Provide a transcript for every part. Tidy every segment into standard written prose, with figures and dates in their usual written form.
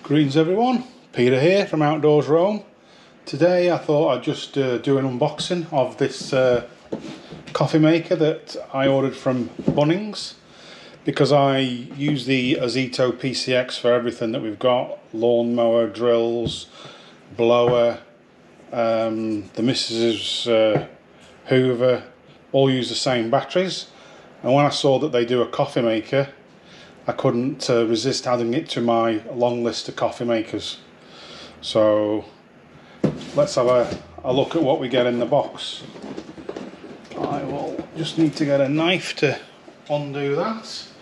Greetings everyone, Peter here from Outdoors Rome. Today I thought I'd just do an unboxing of this coffee maker that I ordered from Bunnings, because I use the 𝖦𝖤𝖤𝖣 PCX for everything that we've got: lawnmower, drills, blower, the 𝖦𝖤𝖤𝖤𝖣, all use the same batteries. And when I saw that they do a coffee maker, I couldn't resist adding it to my long list of coffee makers. So let's have a look at what we get in the box. I will just need to get a knife to undo that. So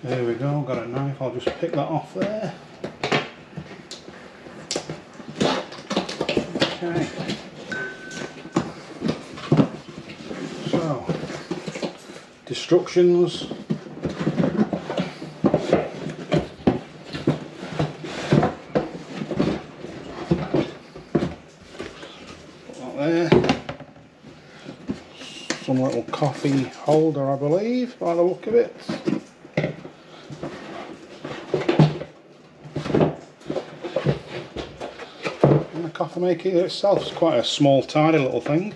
here we go, got a knife, I'll just pick that off there. Okay. So, instructions. There, some little coffee holder, I believe, by the look of it. And the coffee maker itself is quite a small, tidy little thing.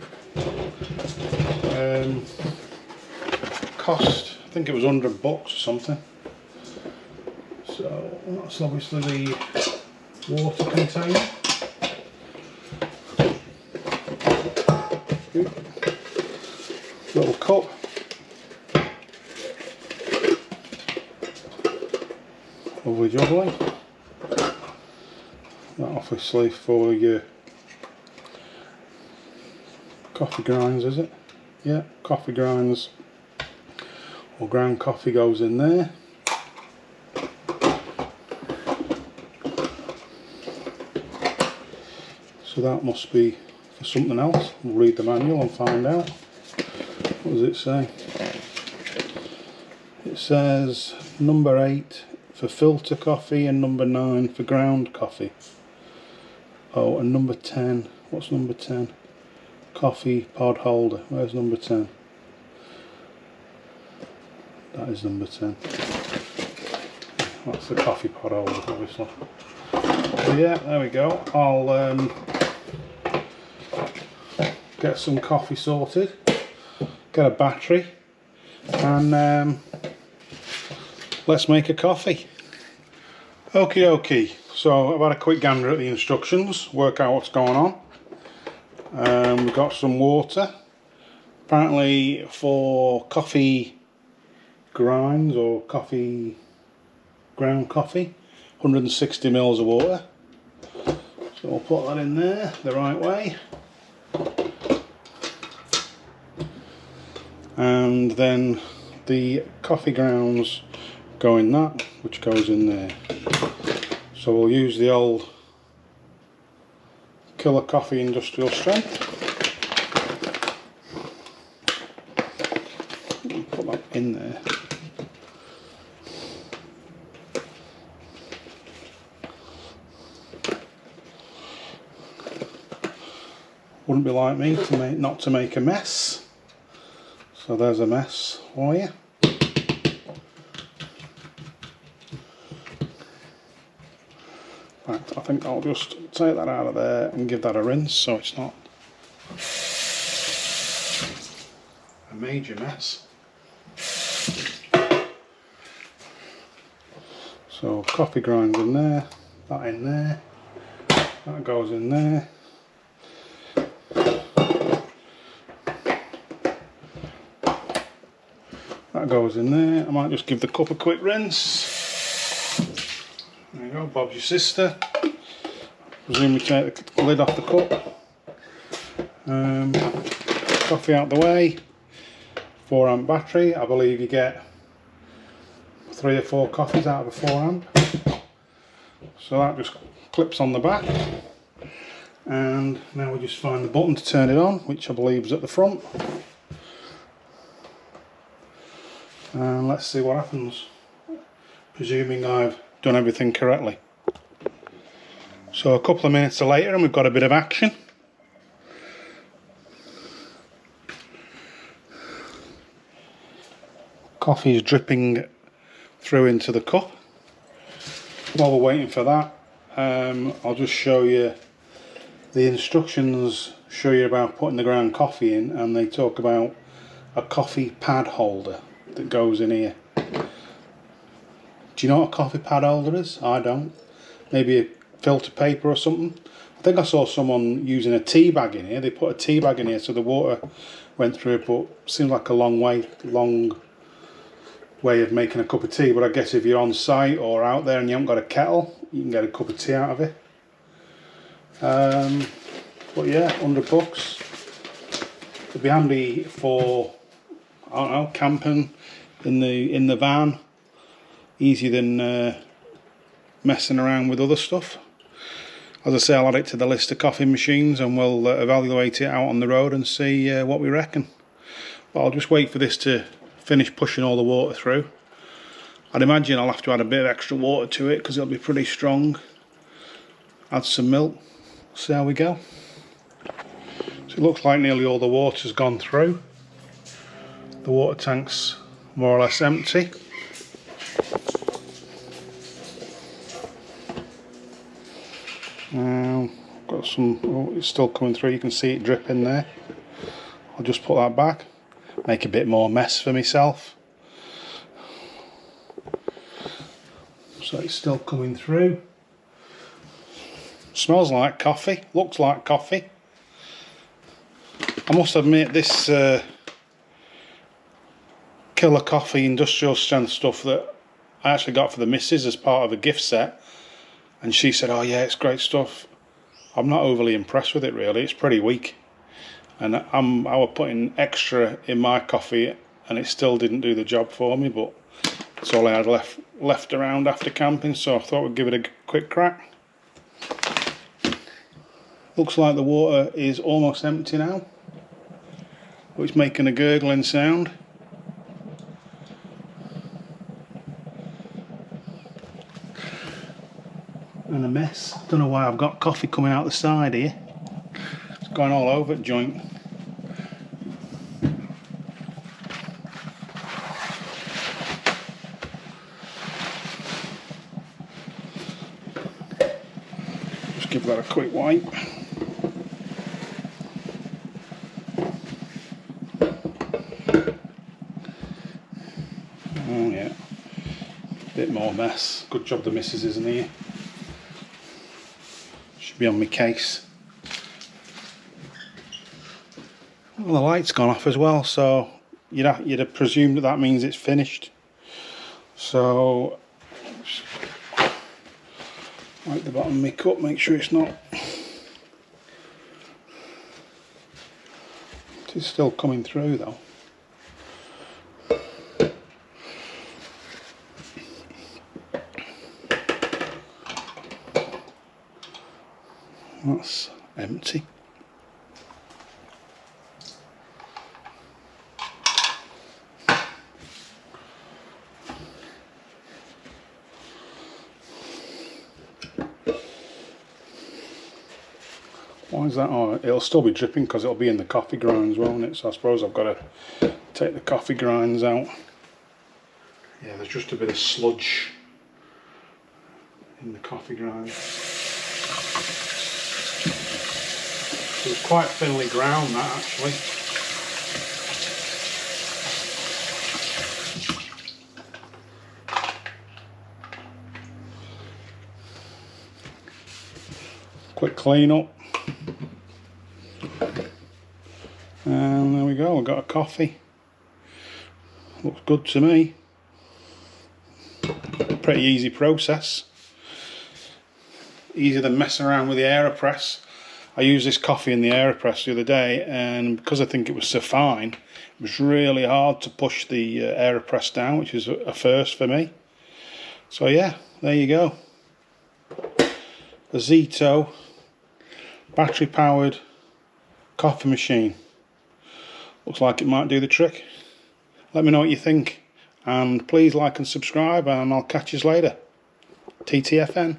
Cost, I think it was $100 or something. So that's obviously the water container. Little cup, lovely jubbly. That obviously for your coffee grinds, is it? Yeah, coffee grinds or ground coffee goes in there. So that must be for something else. We'll read the manual and find out. What does it say? It says number 8 for filter coffee and number 9 for ground coffee. Oh, and number 10. What's number 10? Coffee pod holder. Where's number 10? That is number 10. That's the coffee pod holder, obviously. So yeah, there we go. I'll get some coffee sorted, get a battery, and let's make a coffee. Okie dokie. So I've had a quick gander at the instructions, work out what's going on. We've got some water. Apparently for coffee grinds or ground coffee, 160 ml of water. So we'll put that in there the right way. And then the coffee grounds go in that, which goes in there. So we'll use the old Killer Coffee industrial strength. Put that in there. Wouldn't be like me to not to make a mess. So there's a mess for you. Right, I think I'll just take that out of there and give that a rinse so it's not a major mess. So coffee grinds in there, that in there, that goes in there. That goes in there. I might just give the cup a quick rinse. There you go, Bob's your sister. Presume we take the lid off the cup. Coffee out the way. 4 amp battery. I believe you get 3 or 4 coffees out of a 4 amp. So that just clips on the back. And now we just find the button to turn it on, which I believe is at the front. And let's see what happens, presuming I've done everything correctly. So a couple of minutes later and we've got a bit of action. Coffee is dripping through into the cup. While we're waiting for that, I'll just show you the instructions. Show you about putting the ground coffee in, and they talk about a coffee pad holder that goes in here. Do you know what a coffee pad holder is? I don't. Maybe a filter paper or something. I think I saw someone using a tea bag in here. They put a tea bag in here so the water went through it, but seems like a long way of making a cup of tea. But I guess if you're on site or out there and you haven't got a kettle, you can get a cup of tea out of it. But yeah, £100. It'd be handy for, I don't know, camping in the van. Easier than messing around with other stuff. As I say, I'll add it to the list of coffee machines, and we'll evaluate it out on the road and see what we reckon. But I'll just wait for this to finish pushing all the water through. I'd imagine I'll have to add a bit of extra water to it because it'll be pretty strong. Add some milk, see how we go. So it looks like nearly all the water's gone through. The water tank's more or less empty. Got some, oh, it's still coming through, you can see it dripping there. I'll just put that back, make a bit more mess for myself. So it's still coming through. Smells like coffee, looks like coffee. I must admit, this Killer Coffee industrial strength stuff that I actually got for the missus as part of a gift set, and she said, oh yeah, it's great stuff. I'm not overly impressed with it really, it's pretty weak. And I was putting extra in my coffee and it still didn't do the job for me, but it's all I had left around after camping, so I thought we'd give it a quick crack. Looks like the water is almost empty now, but it's making a gurgling sound. And a mess. Don't know why I've got coffee coming out the side here. It's going all over the joint. Just give that a quick wipe. Oh yeah, bit more mess. Good job the missus isn't here. Should be on my case. Well, the light's gone off as well, so you'd have presumed that means it's finished. So wipe the bottom of my cup, make sure it's not. It is still coming through though. That's empty. Why is that? Oh, it'll still be dripping because it'll be in the coffee grinds, won't it? So I suppose I've got to take the coffee grinds out. Yeah, there's just a bit of sludge in the coffee grinds. It's quite thinly ground, that actually. Quick clean up. And there we go, we've got a coffee. Looks good to me. Pretty easy process. Easier than messing around with the AeroPress. I used this coffee in the AeroPress the other day, and because I think it was so fine, it was really hard to push the AeroPress down, which is a first for me. So yeah, there you go. The Ozito battery powered coffee machine. Looks like it might do the trick. Let me know what you think, and please like and subscribe, and I'll catch you later. TTFN.